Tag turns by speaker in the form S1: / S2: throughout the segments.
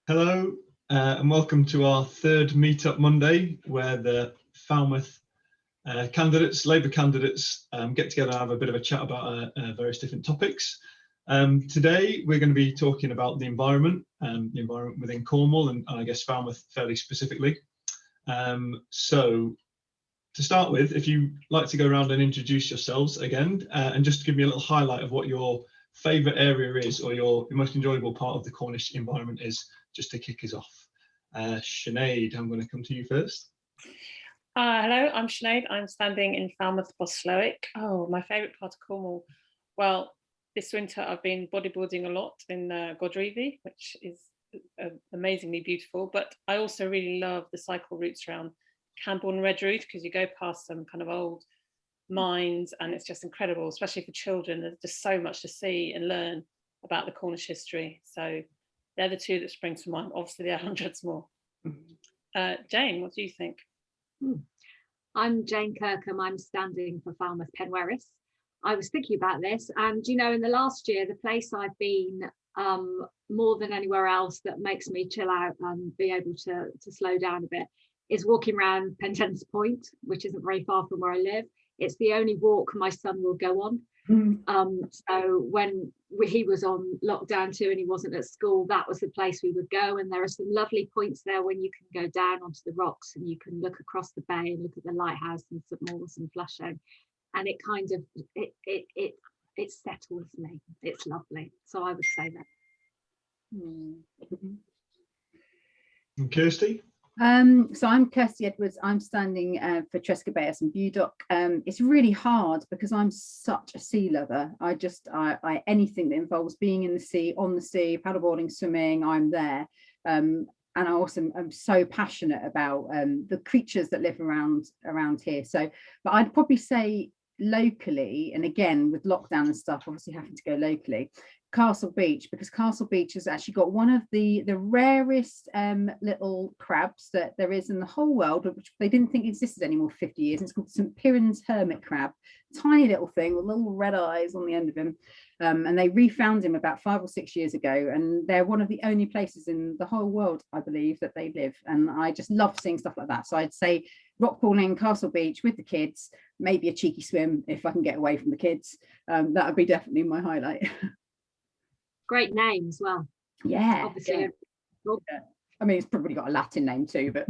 S1: Hello, and welcome to our third Meetup Monday, where the Falmouth Labour candidates, get together and have a bit of a chat about various different topics. Today, we're going to be talking about the environment within Cornwall, and I guess Falmouth fairly specifically. So, to start with, if you'd like to go around and introduce yourselves again, and just give me a little highlight of what your favourite area is, or your most enjoyable part of the Cornish environment is, just to kick us off. Sinead, I'm going to come to you first.
S2: Hello, I'm Sinead. I'm standing in Falmouth, Boslowick. Oh, my favourite part of Cornwall. Well, this winter I've been bodyboarding a lot in Godreevy, which is amazingly beautiful. But I also really love the cycle routes around Camborne and Redruth, because you go past some kind of old mines and it's just incredible, especially for children. There's just so much to see and learn about the Cornish history. So they're the two that spring to mind. Obviously, there are hundreds more. Jayne, what do you think?
S3: I'm Jayne Kirkham. I'm standing for Falmouth Penwerris. I was thinking about this, and you know, in the last year, the place I've been more than anywhere else that makes me chill out and be able to slow down a bit is walking around Pentennis Point, which isn't very far from where I live. It's the only walk my son will go on. So when he was on lockdown too and he wasn't at school, that was the place we would go. And there are some lovely points there when you can go down onto the rocks and you can look across the bay and look at the lighthouse and St Mawes and Flushing, and it kind of it settles me. It's lovely. So I would say that.
S1: And Kirstie?
S4: So I'm Kirstie Edwards. I'm standing for Trescobeas and Budock. It's really hard because I'm such a sea lover. I anything that involves being in the sea, on the sea, paddleboarding, swimming, I'm there. And I also am so passionate about the creatures that live around here. So, but I'd probably say locally, and again with lockdown and stuff, obviously having to go locally, Castle Beach, because Castle Beach has actually got one of the rarest little crabs that there is in the whole world, which they didn't think existed anymore 50 years. It's called St Piran's hermit crab, tiny little thing with little red eyes on the end of him, and they refound him about 5 or 6 years ago, and they're one of the only places in the whole world, I believe, that they live, and I just love seeing stuff like that. So I'd say rock crawling, Castle Beach with the kids, maybe a cheeky swim if I can get away from the kids. That would be definitely my highlight.
S3: Great name as well.
S4: Yeah,
S3: obviously.
S4: Yeah. I mean, it's probably got a Latin name too, but.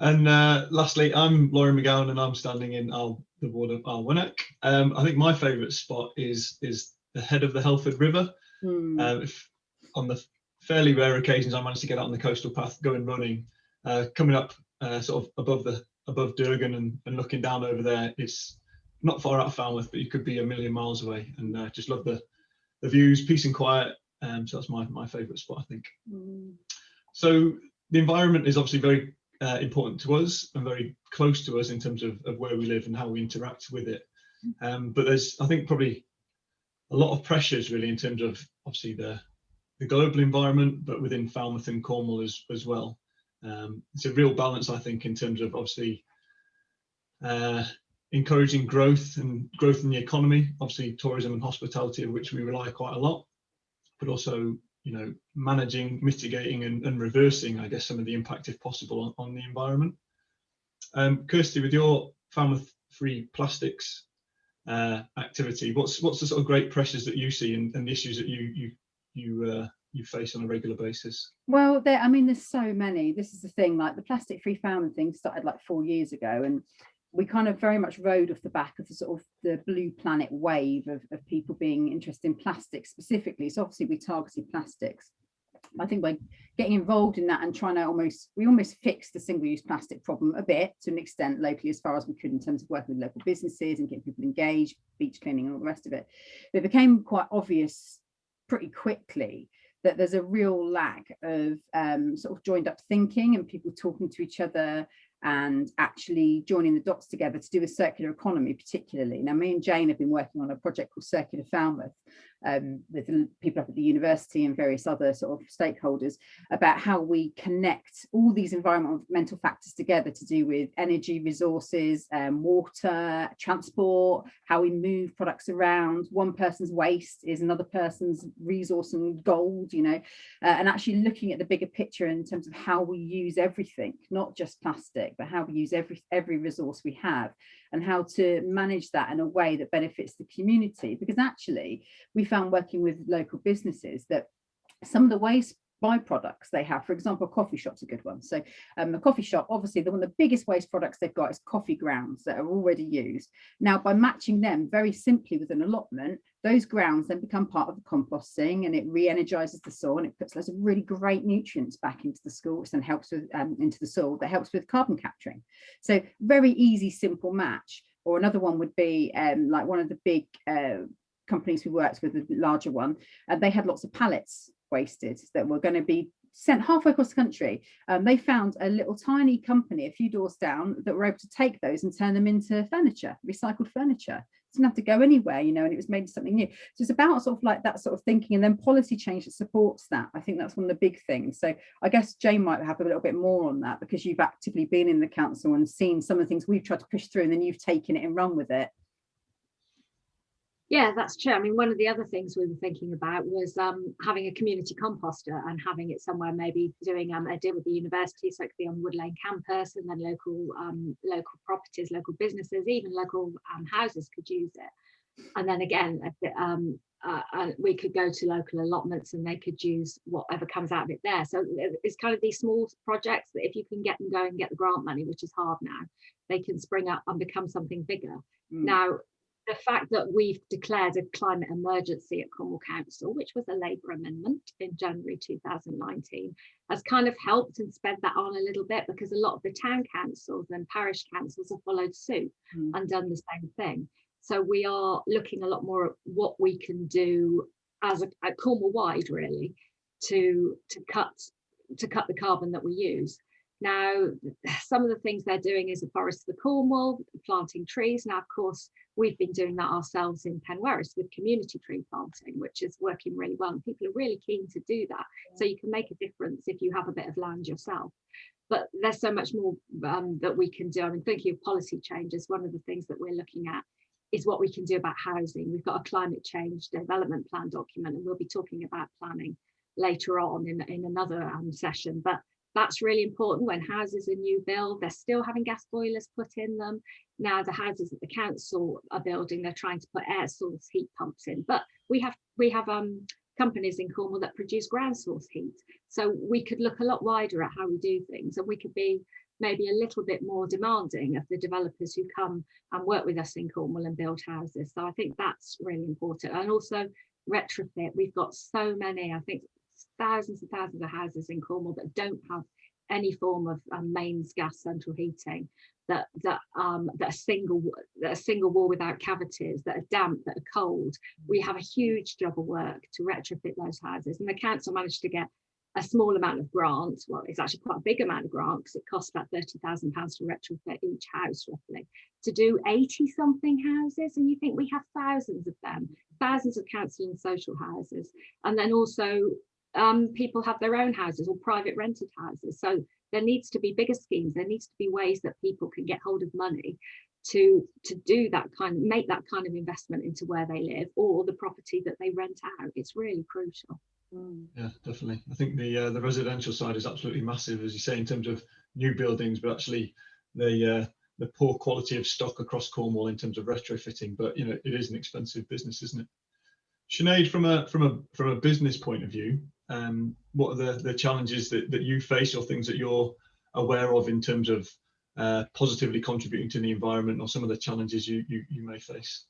S1: And lastly, I'm Laurie Magowan, and I'm standing in the ward of Arwenack. I think my favourite spot is the head of the Helford River. If on the fairly rare occasions I manage to get out on the coastal path, going running, coming up sort of above Durgan and looking down over there, it's not far out of Falmouth, but you could be a million miles away, and just love the views, peace and quiet. So that's my favourite spot, I think. So the environment is obviously very important to us and very close to us in terms of where we live and how we interact with it. But there's, I think, probably a lot of pressures really in terms of obviously the global environment, but within Falmouth and Cornwall as well. It's a real balance, I think, in terms of obviously encouraging growth in the economy, obviously tourism and hospitality, of which we rely quite a lot, but also, you know, managing, mitigating and reversing, I guess, some of the impact, if possible, on the environment. Kirstie, with your Falmouth Free Plastics activity, what's the sort of great pressures that you see and the issues that you face on a regular basis?
S4: Well, I mean, there's so many. This is the thing, like the Plastic Free Falmouth thing started like 4 years ago, and we kind of very much rode off the back of the sort of the Blue Planet wave of people being interested in plastics specifically. So obviously we targeted plastics. I think by getting involved in that and trying to almost fix the single-use plastic problem a bit to an extent locally as far as we could in terms of working with local businesses and getting people engaged, beach cleaning and all the rest of it. But it became quite obvious pretty quickly that there's a real lack of sort of joined up thinking and people talking to each other and actually joining the dots together to do a circular economy particularly. Now, me and Jayne have been working on a project called Circular Falmouth, with people up at the university and various other sort of stakeholders about how we connect all these environmental factors together to do with energy, resources, water, transport, how we move products around. One person's waste is another person's resource and gold, you know, and actually looking at the bigger picture in terms of how we use everything, not just plastic, but how we use every resource we have, and how to manage that in a way that benefits the community. Because actually we found working with local businesses that some of the waste byproducts they have, for example, a coffee shop's a good one. So a coffee shop, obviously one of the biggest waste products they've got is coffee grounds that are already used. Now, by matching them very simply with an allotment, those grounds then become part of the composting, and it re-energizes the soil, and it puts lots of really great nutrients back into the soil, which then helps with into the soil, that helps with carbon capturing. So very easy, simple match. Or another one would be like one of the big companies we worked with, a larger one, and they had lots of pallets wasted that were going to be sent halfway across the country. They found a little tiny company a few doors down that were able to take those and turn them into furniture, recycled furniture. It didn't have to go anywhere, you know, and it was made into something new. So it's about sort of like that sort of thinking, and then policy change that supports that. I think that's one of the big things. So I guess Jayne might have a little bit more on that, because you've actively been in the council and seen some of the things we've tried to push through, and then you've taken it and run with it.
S3: Yeah, that's true. I mean, one of the other things we were thinking about was having a community composter and having it somewhere, maybe doing a deal with the university, so it could be on Wood Lane campus, and then local properties, local businesses, even local houses could use it. And then again, we could go to local allotments and they could use whatever comes out of it there. So it's kind of these small projects that if you can get them going and get the grant money, which is hard now, they can spring up and become something bigger. Now, the fact that we've declared a climate emergency at Cornwall Council, which was a Labour amendment in January 2019, has kind of helped and sped that on a little bit, because a lot of the town councils and parish councils have followed suit and done the same thing. So we are looking a lot more at what we can do as at Cornwall wide, really, to cut the carbon that we use. Now, some of the things they're doing is the Forest of the Cornwall, planting trees. Now, of course, we've been doing that ourselves in Penwerris with community tree planting, which is working really well. And people are really keen to do that. So you can make a difference if you have a bit of land yourself. But there's so much more that we can do. I mean, thinking of policy changes, one of the things that we're looking at is what we can do about housing. We've got a climate change development plan document, and we'll be talking about planning later on in another session. But that's really important. When houses are new build, they're still having gas boilers put in them. Now the houses that the council are building, they're trying to put air source heat pumps in. But we have companies in Cornwall that produce ground source heat. So we could look a lot wider at how we do things, and we could be maybe a little bit more demanding of the developers who come and work with us in Cornwall and build houses. So I think that's really important. And also retrofit. We've got so many, I think, thousands and thousands of houses in Cornwall that don't have any form of mains gas central heating, that are single wall without cavities, that are damp, that are cold. We have a huge job of work to retrofit those houses, and the council managed to get a small amount of grant. Well, it's actually quite a big amount of grant, because it costs about £30,000 to retrofit each house, roughly, to do 80 something houses. And you think we have thousands of them, thousands of council and social houses. And then also people have their own houses or private rented houses. So there needs to be bigger schemes. There needs to be ways that people can get hold of money to do that make that kind of investment into where they live or the property that they rent out. It's really crucial.
S1: Yeah, definitely. I think the residential side is absolutely massive, as you say, in terms of new buildings, but actually the poor quality of stock across Cornwall in terms of retrofitting. But you know, it is an expensive business, isn't it? Sinead, from a business point of view, what are the challenges that you face, or things that you're aware of in terms of positively contributing to the environment, or some of the challenges you may face?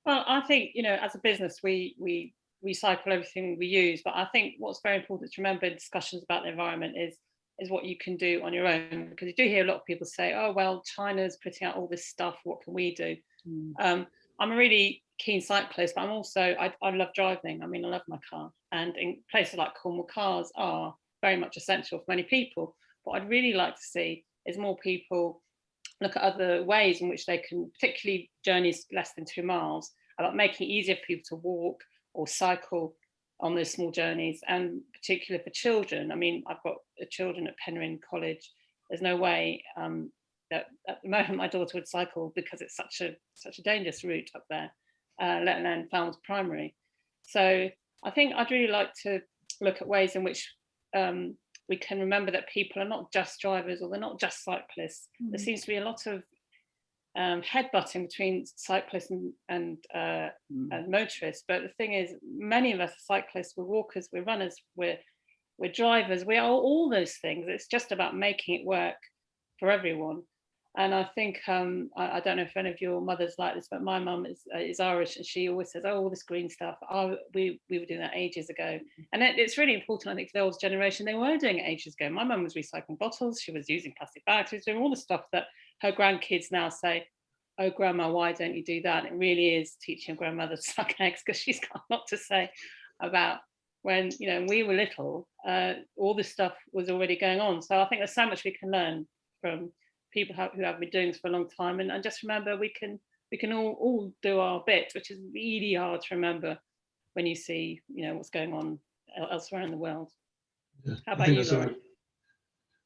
S2: Well, I think, you know, as a business, we recycle everything we use, but I think what's very important to remember in discussions about the environment is what you can do on your own, because you do hear a lot of people say, oh well, China's putting out all this stuff, what can we do? I'm a really keen cyclist, but I'm also I love driving. I mean, I love my car, and in places like Cornwall, cars are very much essential for many people. What I'd really like to see is more people look at other ways in which they can, particularly journeys less than 2 miles, about making it easier for people to walk, or cycle on those small journeys, and particularly for children. I mean, I've got children at Penryn College. There's no way that at the moment my daughter would cycle, because it's such a dangerous route up there, let alone Falmouth Primary. So I think I'd really like to look at ways in which we can remember that people are not just drivers, or they're not just cyclists. There seems to be a lot of headbutting between cyclists and motorists. But the thing is, many of us are cyclists, we're walkers, we're runners, we're drivers, we are all those things. It's just about making it work for everyone. And I think, I don't know if any of your mothers like this, but my mum is Irish, and she always says, oh, all this green stuff, we were doing that ages ago. And it's really important, I think, for the old generation, they were doing it ages ago. My mum was recycling bottles, she was using plastic bags, she was doing all the stuff that her grandkids now say, oh, grandma, why don't you do that? And it really is teaching your grandmother to suck eggs, because she's got a lot to say about when, you know, we were little, all this stuff was already going on. So I think there's so much we can learn from people who have been doing this for a long time, and just remember we can all do our bit, which is really hard to remember when you see, you know, what's going on elsewhere in the world.
S1: Yeah.
S2: How about you, Laurie?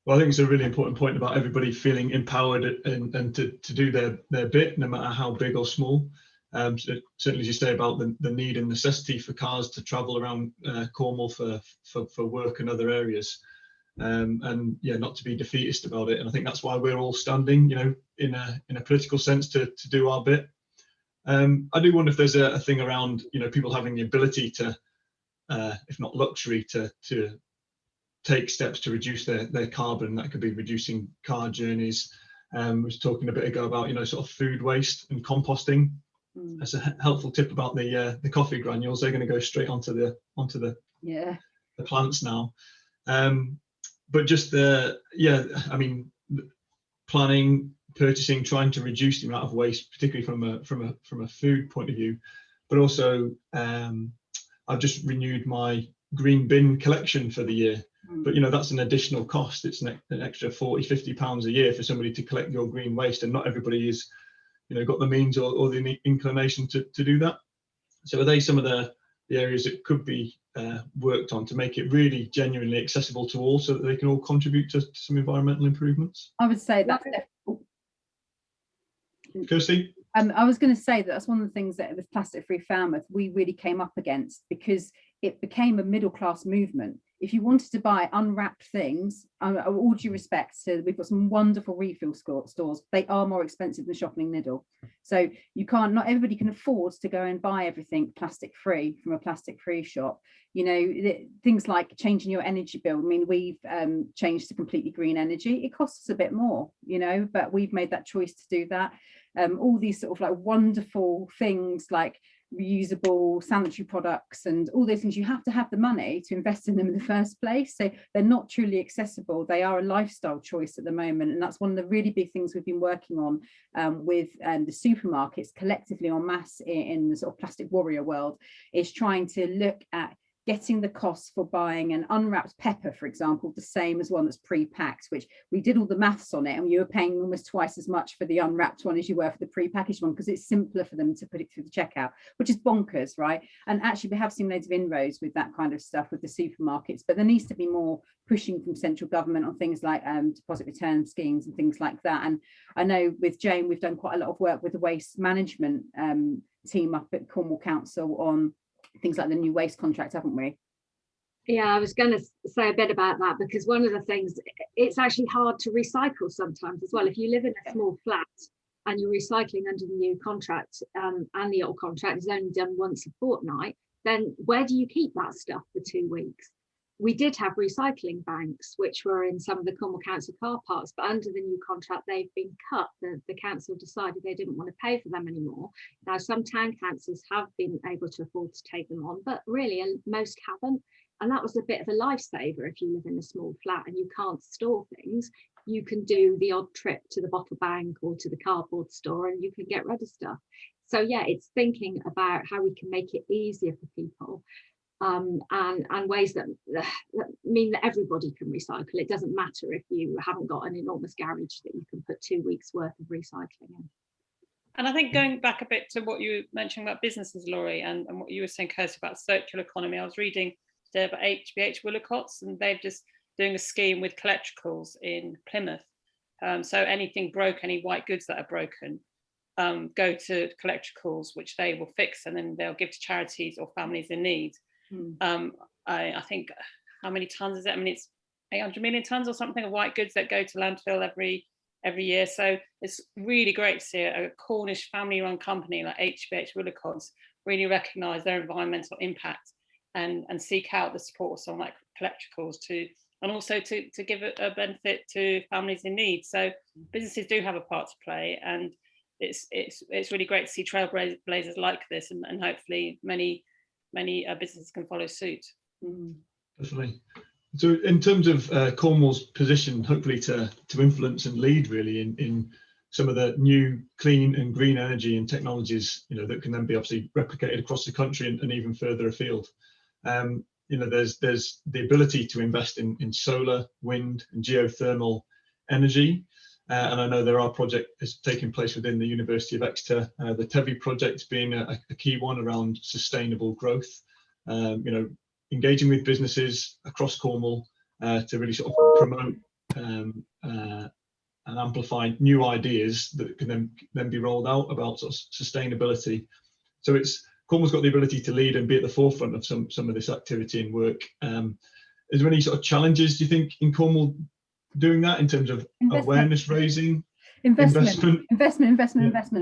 S1: Well, I think it's a really important point about everybody feeling empowered and to do their bit, no matter how big or small. So certainly, as you say, about the need and necessity for cars to travel around Cornwall for work and other areas. And yeah, not to be defeatist about it. And I think that's why we're all standing, you know, in a political sense to do our bit. I do wonder if there's a thing around, you know, people having the ability to, if not luxury, to take steps to reduce their carbon. That could be reducing car journeys. I was talking a bit ago about, you know, sort of food waste and composting. That's a helpful tip about the coffee granules. They're going to go straight onto the plants now. But just I mean, planning, purchasing, trying to reduce the amount of waste, particularly from a food point of view. But also, I've just renewed my green bin collection for the year. But you know, that's an additional cost. It's an extra £40–50 a year for somebody to collect your green waste, and not everybody is, you know, got the means or the inclination to do that. So are they some of the areas that could be worked on to make it really genuinely accessible to all, so that they can all contribute to some environmental improvements?
S4: I would say that's
S1: Kirstie?
S4: I was going to say that's one of the things that with Plastic Free Falmouth we really came up against, because it became a middle class movement. If you wanted to buy unwrapped things, all due respect, so we've got some wonderful refill stores. They are more expensive than shopping Niddle. So you can't, not everybody can afford to go and buy everything plastic free from a plastic free shop. You know, things like changing your energy bill. I mean, we've changed to completely green energy. It costs us a bit more, you know, but we've made that choice to do that. All these sort of like wonderful things like reusable sanitary products and all those things, you have to have the money to invest in them in the first place. So they're not truly accessible. They are a lifestyle choice at the moment, and that's one of the really big things we've been working on with the supermarkets collectively en masse in the sort of plastic warrior world, is trying to look at getting the costs for buying an unwrapped pepper, for example, the same as one that's pre-packed, which we did all the maths on it, and you were paying almost twice as much for the unwrapped one as you were for the pre-packaged one, because it's simpler for them to put it through the checkout, which is bonkers, right? And actually we have seen loads of inroads with that kind of stuff with the supermarkets, but there needs to be more pushing from central government on things like deposit return schemes and things like that. And I know with Jayne, we've done quite a lot of work with the waste management team up at Cornwall Council on things like the new waste contract, haven't we?
S3: Yeah, I was going to say a bit about that, because one of the things, it's actually hard to recycle sometimes as well. If you live in a small flat and you're recycling under the new contract and the old contract is only done once a fortnight, then where do you keep that stuff for 2 weeks? We did have recycling banks, which were in some of the Cornwall Council car parks, but under the new contract, they've been cut. The council decided they didn't want to pay for them anymore. Now, some town councils have been able to afford to take them on, but really most haven't. And that was a bit of a lifesaver. If you live in a small flat and you can't store things, you can do the odd trip to the bottle bank or to the cardboard store and you can get rid of stuff. So yeah, it's thinking about how we can make it easier for people. And ways that mean that everybody can recycle. It doesn't matter if you haven't got an enormous garage that you can put 2 weeks worth of recycling in.
S2: And I think going back a bit to what you mentioned about businesses, Laurie, and what you were saying, Kirstie, about circular economy, I was reading today about HBH Willicots, and they're just doing a scheme with collectricals in Plymouth. So anything broke, any white goods that are broken, go to collectricals, which they will fix, and then they'll give to charities or families in need. I think, how many tons is it? I mean, it's 800 million tons or something of white goods that go to landfill every year. So it's really great to see a Cornish family-run company like HBH Willicots really recognise their environmental impact and seek out the support of someone like collectricals and also to give a benefit to families in need. So businesses do have a part to play, and it's really great to see trailblazers like this, and hopefully many businesses can follow suit.
S1: Definitely. So in terms of Cornwall's position, hopefully to influence and lead really in some of the new clean and green energy and technologies, that can then be obviously replicated across the country and even further afield. There's the ability to invest in solar, wind and geothermal energy. And I know there are projects taking place within the University of Exeter, the TEVI project being a key one around sustainable growth. Engaging with businesses across Cornwall to really sort of promote and amplify new ideas that can then be rolled out about sort of sustainability. So Cornwall's got the ability to lead and be at the forefront of some of this activity and work. Is there any sort of challenges, do you think, in Cornwall doing that in terms of awareness raising? Investment.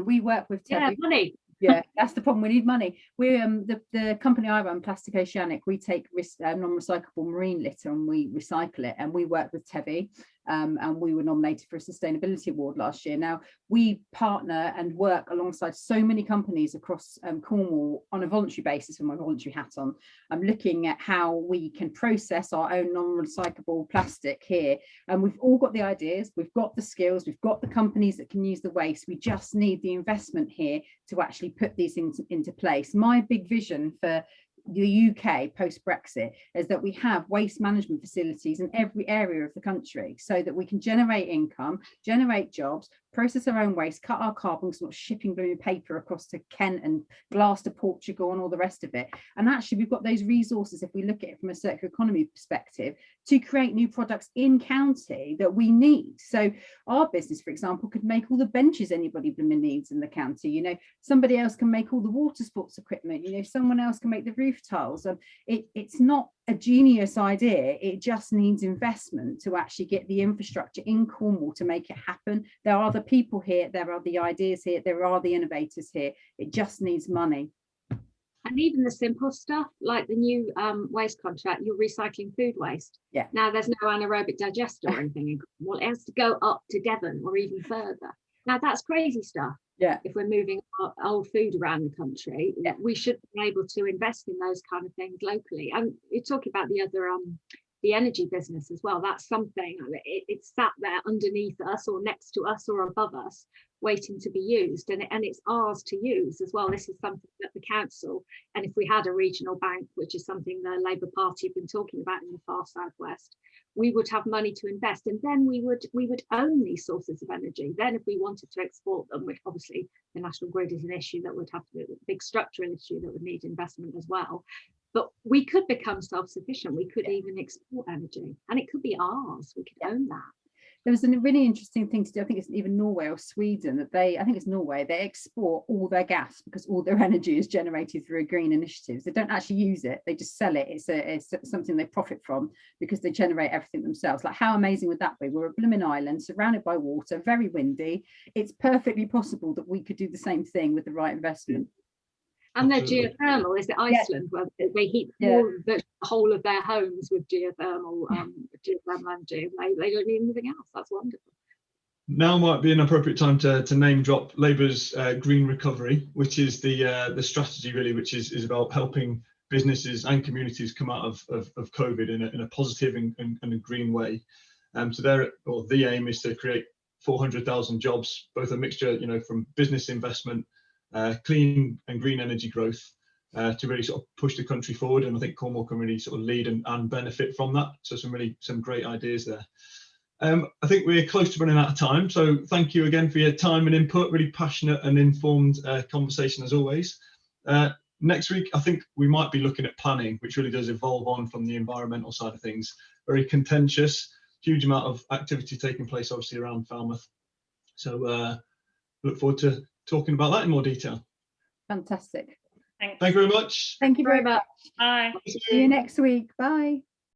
S4: We work with TEVI.
S3: Money.
S4: Yeah, that's the problem. We need money. We're the company I run, Plastic Oceanic. We take non-recyclable marine litter and we recycle it, and we work with TEVI. And we were nominated for a sustainability award last year. Now we partner and work alongside so many companies across Cornwall on a voluntary basis, with my voluntary hat on. I'm looking at how we can process our own non-recyclable plastic here, and we've all got the ideas, we've got the skills, we've got the companies that can use the waste. We just need the investment here to actually put these things into place. My big vision for the UK post-Brexit is that we have waste management facilities in every area of the country, so that we can generate income, generate jobs, process our own waste, cut our carbon, because we're not shipping blue paper across to Kent and glass to Portugal and all the rest of it. And actually we've got those resources, if we look at it from a circular economy perspective, to create new products in county that we need. So our business, for example, could make all the benches anybody needs in the county. Somebody else can make all the water sports equipment, someone else can make the roof tiles. It's not a genius idea, it just needs investment to actually get the infrastructure in Cornwall to make it happen. There are the people here, there are the ideas here, there are the innovators here. It just needs money.
S3: And even the simple stuff like the new waste contract, you're recycling food waste.
S4: Yeah.
S3: Now there's no anaerobic digester or anything in Cornwall. It has to go up to Devon or even further. Now that's crazy stuff.
S4: Yeah.
S3: If we're moving our old food around the country, we should be able to invest in those kind of things locally. And you're talking about the other the energy business as well. That's something, it's sat there underneath us or next to us or above us, waiting to be used, and it's ours to use as well. This is something that the council, and if we had a regional bank, which is something the Labour Party have been talking about in the far southwest, we would have money to invest, and then we would own these sources of energy. Then if we wanted to export them, which obviously the national grid is an issue that would have to be a big structural issue that would need investment as well. But we could become self-sufficient. We could even export energy, and it could be ours. We could own that.
S4: There was a really interesting thing to do. I think it's even Norway or Sweden that I think it's Norway, they export all their gas because all their energy is generated through green initiatives. They don't actually use it, they just sell it. It's something they profit from because they generate everything themselves. Like, how amazing would that be? We're a blooming island surrounded by water, very windy. It's perfectly possible that we could do the same thing with the right investment.
S3: And they're geothermal. Is it Iceland where they heat the whole of their homes with geothermal energy? They don't need anything else. That's wonderful.
S1: Now might be an appropriate time to name drop Labour's Green Recovery, which is the strategy really, which is about helping businesses and communities come out of COVID in a positive and a green way. So the aim is to create 400,000 jobs, both a mixture, from business investment, clean and green energy growth, to really sort of push the country forward. And I think Cornwall can really sort of lead and benefit from that. So some great ideas there. I think we're close to running out of time, so thank you again for your time and input. Really passionate and informed conversation as always. Next week, I think we might be looking at planning, which really does evolve on from the environmental side of things. Very contentious, huge amount of activity taking place obviously around Falmouth. So look forward to talking about that in more detail.
S4: Fantastic.
S2: Thanks.
S1: Thank you very much.
S4: Thank you very much.
S2: Bye.
S4: See you next week. Bye.